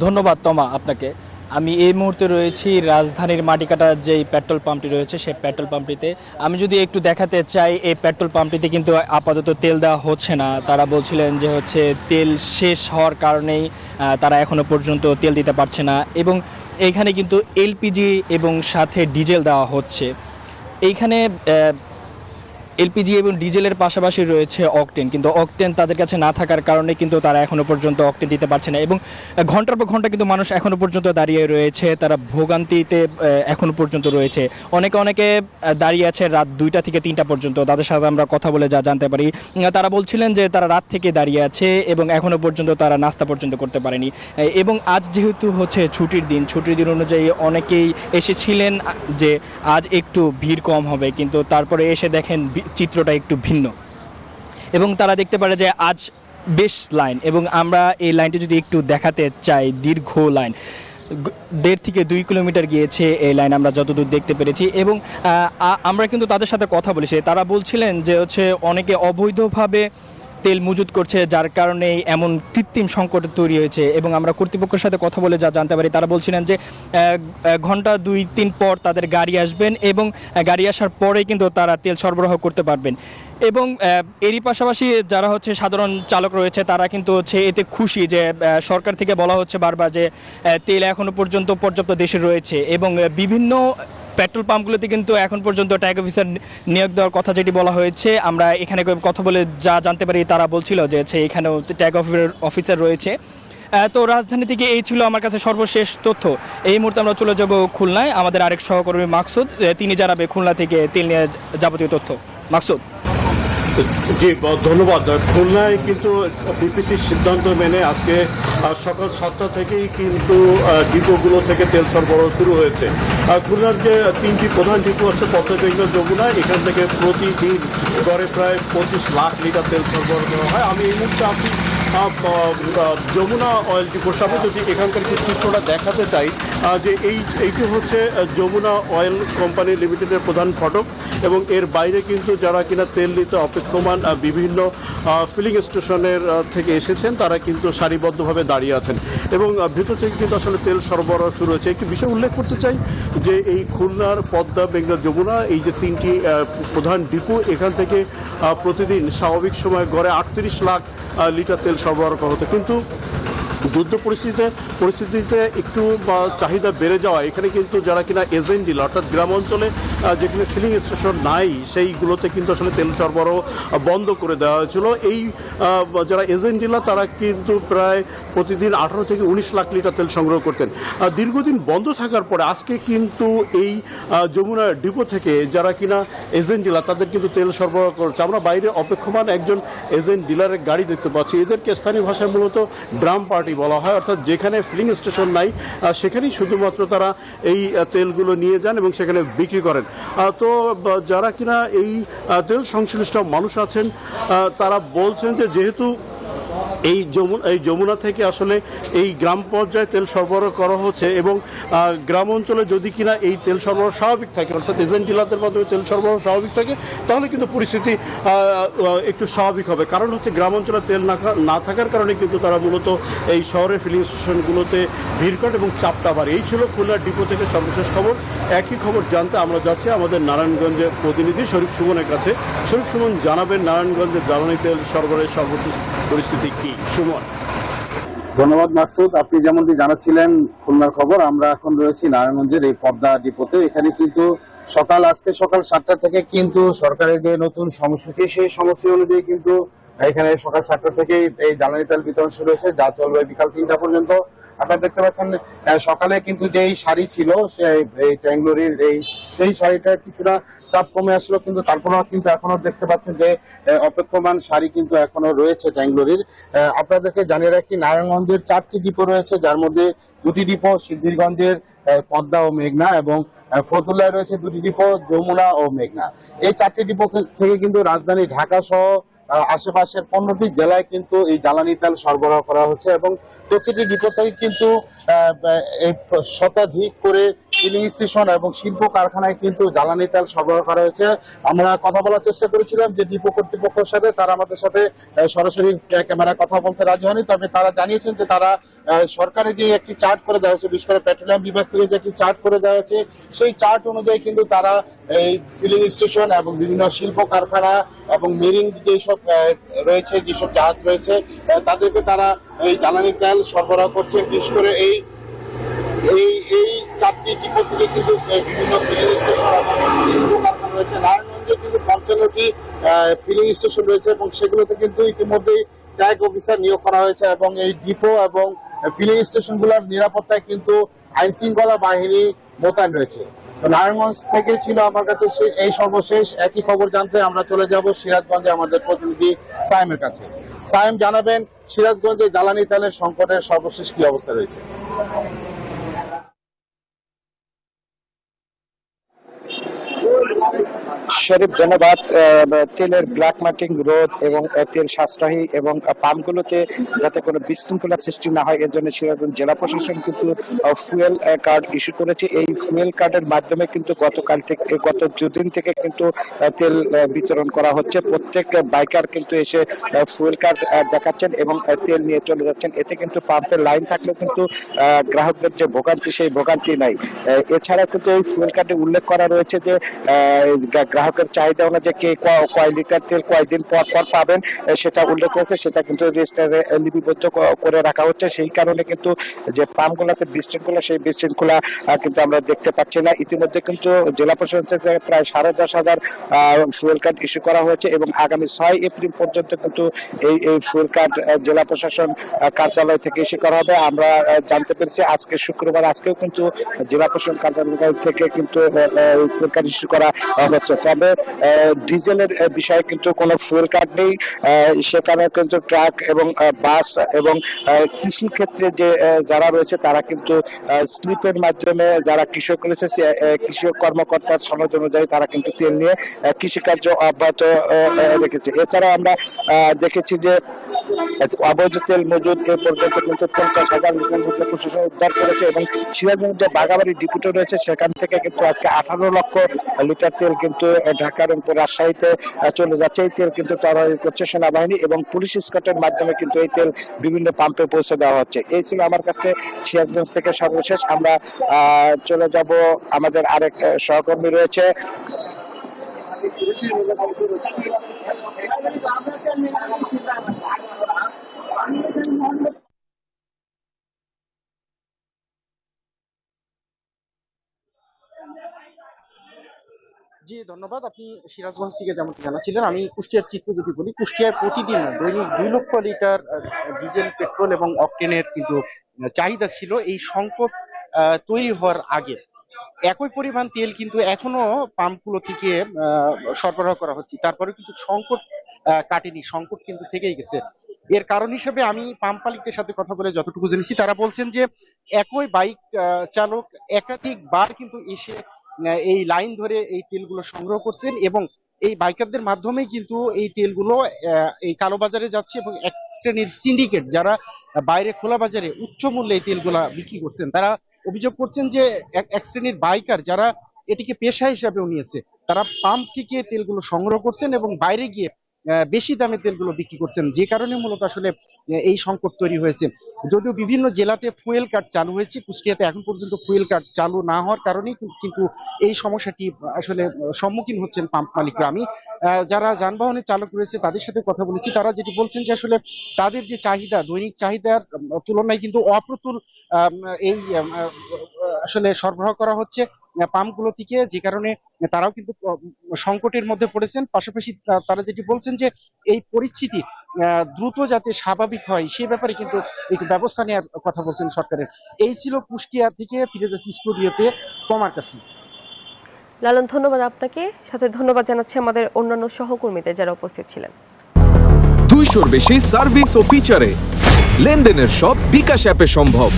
ধন্যবাদ তমা আপনাকে। আমি এই মুহূর্তে রয়েছি রাজধানীর মাটিকাটা যেই পেট্রোল পাম্পটি রয়েছে সেই পেট্রোল পাম্পটিতে। আমি যদি একটু দেখাতে চাই, এই পেট্রোল পাম্পটিতে কিন্তু আপাতত তেল দেওয়া হচ্ছে না। তারা বলছিলেন যে হচ্ছে তেল শেষ হওয়ার কারণেই তারা এখনো পর্যন্ত তেল দিতে পারছে না, এবং এইখানে কিন্তু এলপিজি এবং সাথে ডিজেল দেওয়া হচ্ছে। এইখানে এলপিজি এবং ডিজেলের পাশাপাশি রয়েছে অকটেন, কিন্তু অকটেন তাদের কাছে না থাকার কারণে কিন্তু তারা এখনো পর্যন্ত অকটেন দিতে পারছে না, এবং ঘন্টার পর ঘন্টা কিন্তু মানুষ এখনো পর্যন্ত দাঁড়িয়ে রয়েছে, তারা ভোগান্তিতে এখনো পর্যন্ত রয়েছে। অনেকে দাঁড়িয়ে আছে রাত 2টা থেকে 3টা পর্যন্ত। তাদের সাথে আমরা কথা বলে যা জানতে পারি, তারা বলছিলেন যে তারা রাত থেকে দাঁড়িয়ে আছে এবং এখনো পর্যন্ত তারা নাস্তা পর্যন্ত করতে পারেনি। এবং আজ যেহেতু হচ্ছে ছুটির দিন অনুযায়ী অনেকেই এসেছিলেন যে আজ একটু ভিড় কম হবে, কিন্তু তারপরে এসে দেখেন চিত্রটা একটু ভিন্ন, এবং তারা দেখতে পারে যে আজ বেশ লাইন। এবং আমরা এই লাইনটি যদি একটু দেখাতে চাই, দীর্ঘ লাইন, 1.5 থেকে 2 কিলোমিটার গিয়েছে এই লাইন, আমরা যতদূর দেখতে পেরেছি। এবং আমরা কিন্তু তাদের সাথে কথা বলেছি, তারা বলছিলেন যে হচ্ছে অনেকে অবৈধভাবে তেল মজুত করছে, যার কারণে এমন কৃত্রিম সংকট তৈরি হয়েছে। এবং আমরা কর্তৃপক্ষের সাথে কথা বলে যা জানতে পারি, তারা বলছিলেন যে ঘন্টা 2-3 পর তাদের গাড়ি আসবেন, এবং গাড়ি আসার পরে কিন্তু তারা তেল সরবরাহ করতে পারবেন। এবং এরই পাশাপাশি যারা হচ্ছে সাধারণ চালক রয়েছে, তারা কিন্তু হচ্ছে এতে খুশি যে সরকার থেকে বলা হচ্ছে বারবার যে তেল এখনও পর্যন্ত পর্যাপ্ত দেশে রয়েছে, এবং বিভিন্ন পেট্রোল পাম্পগুলোতে কিন্তু এখন পর্যন্ত ট্যাগ অফিসার নিয়োগ দেওয়ার কথা যেটি বলা হয়েছে। আমরা এখানে কথা বলে যা জানতে পারি, তারা বলছিল যে এখানেও ট্যাগ অফিসার রয়েছে। তো রাজধানী থেকে এই ছিল আমার কাছে সর্বশেষ তথ্য। এই মুহূর্তে আমরা চলে যাব খুলনায়, আমাদের আরেক সহকর্মী মাকসুদ, তিনি জানাবে খুলনা থেকে তেল নিয়ে যাবতীয় তথ্য। মাকসুদ। জি, ধন্যবাদ। খুলনায় কিন্তু বিপিসির সিদ্ধান্ত মেনে আজকে সকাল 7টা থেকেই কিন্তু ডিপোগুলো থেকে তেল সরবরাহ শুরু হয়েছে। খুলনার যে 3টি প্রধান ডিপো আছে, পদ্মা, মেঘনা, যমুনা, এখান থেকে প্রতিদিন গড়ে প্রায় 25 লাখ লিটার তেল সরবরাহ করা হয়। আমি এই মুহূর্তে আপনি যমুনা অয়েল ডিপোর সামনে যদি এখানকার যে চিত্রটা দেখাতে চাই, যে এইটি হচ্ছে যমুনা অয়েল কোম্পানি লিমিটেডের প্রধান ফটক, এবং এর বাইরে কিন্তু যারা কিনা তেল নিতে অপেক্ষমান বিভিন্ন ফিলিং স্টেশনের থেকে এসেছেন, তারা কিন্তু সারিবদ্ধভাবে দাঁড়িয়ে আছেন, এবং ভিতর থেকে কিন্তু আসলে তেল সরবরাহ শুরু হয়েছে। একটি বিষয় উল্লেখ করতে চাই যে এই খুলনার পদ্মা, মেঘনা, যমুনা, এই যে 3টি প্রধান ডিপো, এখান থেকে প্রতিদিন স্বাভাবিক সময় গড়ে 38 লাখ লিটার তেল সরবরাহ করা হতো। কিন্তু যুদ্ধ পরিস্থিতিতে একটু চাহিদা বেড়ে যাওয়া, এখানে কিন্তু যারা কিনা এজেন্ট ডিলার, অর্থাৎ গ্রাম অঞ্চলে যেখানে ফিলিং স্টেশন নাই, সেইগুলোতে কিন্তু আসলে তেল সরবরাহ বন্ধ করে দেওয়া হয়েছিল। এই যারা এজেন্ট ডিলার, তারা কিন্তু প্রায় প্রতিদিন 18 থেকে 19 লাখ লিটার তেল সংগ্রহ করতেন। দীর্ঘদিন বন্ধ থাকার পরে আজকে কিন্তু এই যমুনা ডিপো থেকে যারা কিনা এজেন্ট ডিলার, তাদের কিন্তু তেল সরবরাহ করছে। আমরা বাইরে অপেক্ষমান একজন এজেন্ট ডিলারের গাড়ি দেখতে পাচ্ছি। এদেরকে স্থানীয় ভাষায় মূলত ড্রাম পার্টি বলা হয়, অর্থাৎ যেখানে ফিলিং স্টেশন নাই সেখানেই শুধুমাত্র তারা এই তেলগুলো নিয়ে যান এবং সেখানে বিক্রি করেন। তো যারা কিনা এই তেল সংশ্লিষ্ট মানুষ আছেন, তারা বলছেন যে যেহেতু এই যমুনা থেকে আসলে এই গ্রাম পর্যায়ে তেল সরবরাহ করা হচ্ছে, এবং গ্রাম অঞ্চলে যদি কিনা এই তেল সরবরাহ স্বাভাবিক থাকে, অর্থাৎ এজেন্ট ডিলারদের মাধ্যমে তেল সরবরাহ স্বাভাবিক থাকে, তাহলে কিন্তু পরিস্থিতি একটু স্বাভাবিক হবে। কারণ হচ্ছে গ্রাম অঞ্চলে তেল না থাকার কারণে কিন্তু তারা মূলত এই শহরের ফিলিং স্টেশনগুলোতে ভিড় করে এবং চাপটা বাড়ে। এই ছিল খুলনার ডিপো থেকে সর্বশেষ খবর। একই খবর জানতে আমরা যাচ্ছি আমাদের নারায়ণগঞ্জের প্রতিনিধি শরীফ সুমনের কাছে। শরীফ সুমন জানাবেন নারায়ণগঞ্জের জ্বালানি তেল সরবরাহের সর্বশেষ পরিস্থিতি কি। সুমন। ধন্যবাদ মাকসুদ, আপনি যেমনটি জানাচ্ছিলেন খুলনার খবর, আমরা এখন রয়েছি নারায়ণগঞ্জের এই পদ্মা ডিপোতে। এখানে কিন্তু আজকে সকাল 7টা থেকে কিন্তু সরকারের যে নতুন সময়সূচি, সেই সময়সূচি অনুযায়ী কিন্তু এখানে সকাল 7টা থেকেই এই জ্বালানি তেল বিতরণ শুরু হয়েছে, যা চলবে বিকাল 3টা পর্যন্ত। আপনারা দেখতে পাচ্ছেন সকালে কিন্তু যেই শাড়ি ছিল এই ট্যাংলোরির সেই শাড়িটার কিছুটা চাপ কমে আসলো, কিন্তু তারপরেও কিন্তু এখনো দেখতে পাচ্ছেন যে অপেক্ষমান শাড়ি কিন্তু এখনো রয়েছে ট্যাংলোরির। আপনাদেরকে জানিয়ে রাখি, নারায়ণগঞ্জের 4টি ডিপো রয়েছে, যার মধ্যে 2টি ডিপো সিদ্ধিরগঞ্জের পদ্মা ও মেঘনা, এবং ফতুল্লায় রয়েছে 2টি ডিপো যমুনা ও মেঘনা। এই 4টি ডিপো থেকে কিন্তু রাজধানী ঢাকা সহ আশেপাশের 15টি জেলায় কিন্তু এই জ্বালানি তেল সরবরাহ করা হচ্ছে, এবং প্রতিটি ডিপো থেকে কিন্তু শতাধিক করে ফিলিং স্টেশন এবং শিল্প কারখানায় কিন্তু জ্বালানি তেল সরবরাহ করা হয়েছে। আমরা কথা বলার চেষ্টা করেছিলাম যে ডিপো কর্তৃপক্ষের সাথে, তারা আমাদের সাথে সরাসরি ক্যামেরায় কথা বলতে রাজি হয়নি, তবে তারা জানিয়েছেন যে তারা সরকারে যে একটি চার্ট করে দেওয়া হয়েছে, বিশেষ করে পেট্রোলিয়াম বিভাগ থেকে যে একটি চার্ট করে দেওয়া হয়েছে, সেই চার্ট অনুযায়ী কিন্তু তারা এই ফিলিং স্টেশন এবং বিভিন্ন শিল্প কারখানা এবং মেরিন যেসব রয়েছে, যেসব জাহাজ রয়েছে, তাদেরকে তারা এই জ্বালানি তেল সরবরাহ করছে। বিশেষ করে এই চারটি ডিপো থেকে কিন্তু বিভিন্ন ফিলিং স্টেশন এবং শিল্প কারখানা রয়েছে। নারায়ণগঞ্জে কিন্তু 55টি ফিলিং স্টেশন রয়েছে এবং সেগুলোতে কিন্তু ইতিমধ্যেই ট্যাগ অফিসার নিয়োগ করা হয়েছে এবং এই ডিপো এবং ফিলিং স্টেশনগুলোর নিরাপত্তায় কিন্তু আইন শৃঙ্খলা বাহিনী মোতায়েন রয়েছে। তো নারায়ণগঞ্জ থেকে ছিল আমার কাছে এই সর্বশেষ। একই খবর জানতে আমরা চলে যাব সিরাজগঞ্জে আমাদের প্রতিনিধি সায়েমের কাছে। সায়েম, জানাবেন সিরাজগঞ্জে জ্বালানি তেলের সংকটের সর্বশেষ কি অবস্থা রয়েছে? শরীফ, ধন্যবাদ। তেলের ব্ল্যাক মার্কেটিং রোধ এবং তেল সাশ্রয়ী এবং পাম্পগুলোতে যাতে কোনো বিশৃঙ্খলা সৃষ্টি না হয়, এর জন্য সিরাজগঞ্জ জেলা প্রশাসন কিন্তু ফুয়েল কার্ড ইস্যু করেছে। এই ফুয়েল কার্ডের মাধ্যমে কিন্তু গত দুদিন থেকে কিন্তু তেল বিতরণ করা হচ্ছে। প্রত্যেক বাইকার কিন্তু এসে ফুয়েল কার্ড দেখাচ্ছেন এবং তেল নিয়ে চলে যাচ্ছেন। এতে কিন্তু পাম্পের লাইন থাকলেও কিন্তু গ্রাহকদের যে ভোগান্তি, সেই ভোগান্তি নাই। এছাড়া কিন্তু এই ফুয়েল কার্ডে উল্লেখ করা রয়েছে যে গ্রাহকের চাহিদা অনুযায়ী কে কয় লিটার তেল কয়দিন পর পর পাবেন সেটা উল্লেখ করেছে, সেটা কিন্তু রেজিস্টারে লিপিবদ্ধ করে রাখা হচ্ছে। সেই কারণে কিন্তু যে পাম্পগুলোতে বিশৃঙ্খলা, সেই বিশৃঙ্খলা কিন্তু আমরা দেখতে পাচ্ছি না। ইতিমধ্যে কিন্তু জেলা প্রশাসন থেকে প্রায় 10,500 ফুয়েল কার্ড ইস্যু করা হয়েছে এবং আগামী 6 এপ্রিল পর্যন্ত কিন্তু এই ফুয়েল কার্ড জেলা প্রশাসন কার্যালয় থেকে ইস্যু করা হবে। আমরা জানতে পেরেছি আজকে শুক্রবার, আজকেও কিন্তু জেলা প্রশাসন কার্যালয় থেকে কিন্তু ফুয়েল কার্ড ইস্যু করা হচ্ছে। তবে ডিজেলের বিষয়ে কিন্তু কোনো ফুয়েল কার্ড নেই। সেখানে কিন্তু ট্রাক এবং বাস এবং কৃষি ক্ষেত্রে যে যারা রয়েছে তারা কিন্তু স্লিপের মাধ্যমে, যারা কৃষক রয়েছে কৃষক কর্মকর্তার সনদ অনুযায়ী তারা কিন্তু তেল নিয়ে কৃষিকার্য অব্যাহত রেখেছে। এছাড়া আমরা দেখেছি যে অবৈধ তেল মজুদ এ পর্যন্ত কিন্তু 50,000 লিটার মধ্যে প্রশাসন উদ্ধার করেছে এবং সিরাজগঞ্জ যে বাগাবাড়ি ডিপুটি রয়েছে সেখান থেকে কিন্তু আজকে 18 লক্ষ লিটার তেল কিন্তু ঢাকা এবং রাজশাহীতে চলে যাচ্ছে। এই তেল কিন্তু তদারকি করছে সেনাবাহিনী এবং পুলিশ স্কটের মাধ্যমে কিন্তু এই তেল বিভিন্ন পাম্পে পৌঁছে দেওয়া হচ্ছে। এই ছিল আমার কাছে সিরাজগঞ্জ থেকে সর্বশেষ। আমরা চলে যাব, আমাদের আরেক সহকর্মী রয়েছে। জি ধন্যবাদ। আপনি সিরাজগঞ্জ থেকে যেমন জানাচ্ছিলেন, আমি কুষ্টিয়ার চিত্র যদি বলি, কুষ্টিয়ায় প্রতিদিন দৈনিক 2 লক্ষ লিটার ডিজেল, পেট্রোল এবং অকটেনের কিন্তু চাহিদা ছিল এই সংকট তৈরি হওয়ার আগে। একই পরিমাণ তেল কিন্তু এখনো পাম্পগুলো থেকে সরবরাহ করা হচ্ছে, তারপরে কিন্তু সংকট কাটেনি, সংকট কিন্তু থেকেই গেছে। এর কারণ হিসেবে আমি পাম্প মালিকদের সাথে কথা বলে যতটুকু জেনেছি, তারা বলছেন যে একই বাইক চালক একাধিকবার কিন্তু এসে এই লাইন ধরে এই তেলগুলো সংগ্রহ করছেন এবং এই বাইকারদের মাধ্যমেই কিন্তু এই তেলগুলো এই কালোবাজারে যাচ্ছে এবং এক শ্রেণীর সিন্ডিকেট যারা বাইরে খোলা বাজারে উচ্চ মূল্যে এই তেলগুলা বিক্রি করছেন, তারা অভিযোগ করছেন যে এক শ্রেণীর বাইকার যারা এটিকে পেশা হিসাবেও নিয়েছে, তারা পাম্প থেকে তেলগুলো সংগ্রহ করছেন এবং বাইরে গিয়ে বেশি দামে তেলগুলো বিক্রি করছেন, যে কারণে মূলত আসলে এই সংকট তৈরি হয়েছে। যদিও বিভিন্ন জেলাতে ফুয়েল কার্ড চালু হয়েছে, কুষ্টিয়াতে এখন পর্যন্ত ফুয়েল কার্ড চালু না হওয়ার কারণেই কিন্তু এই সমস্যাটি আসলে সম্মুখীন হচ্ছেন পাম্প মালিকরা। আমি যারা যানবাহনের চালক রয়েছে তাদের সাথে কথা বলেছি, তারা যেটি বলছেন যে আসলে তাদের যে চাহিদা, দৈনিক চাহিদার তুলনায় কিন্তু অপ্রতুল এই আসলে সরবরাহ করা হচ্ছে পাম্পগুলো থেকে, যে কারণে তারাও কিন্তু সংকটের মধ্যে পড়েছেন। পাশাপাশি তারা যেটি বলছেন যে এই পরিস্থিতি দ্রুত যাতে স্বাভাবিক হয় সে ব্যাপারে কিন্তু একটু ব্যবস্থা নেওয়ার কথা বলছেন সরকারের। এই ছিল কুষ্টিয়া থেকে, ফিরে যাচ্ছি স্টুডিওতে তোমার কাছে। লালন, ধন্যবাদ আপনাকে, সাথে ধন্যবাদ জানাচ্ছি আমাদের অন্যান্য সহকর্মীদের যারা উপস্থিত ছিলেন। 200-র বেশি সার্ভিস ও ফিচারে লেনদেনের সব বিকাশ অ্যাপে সম্ভব।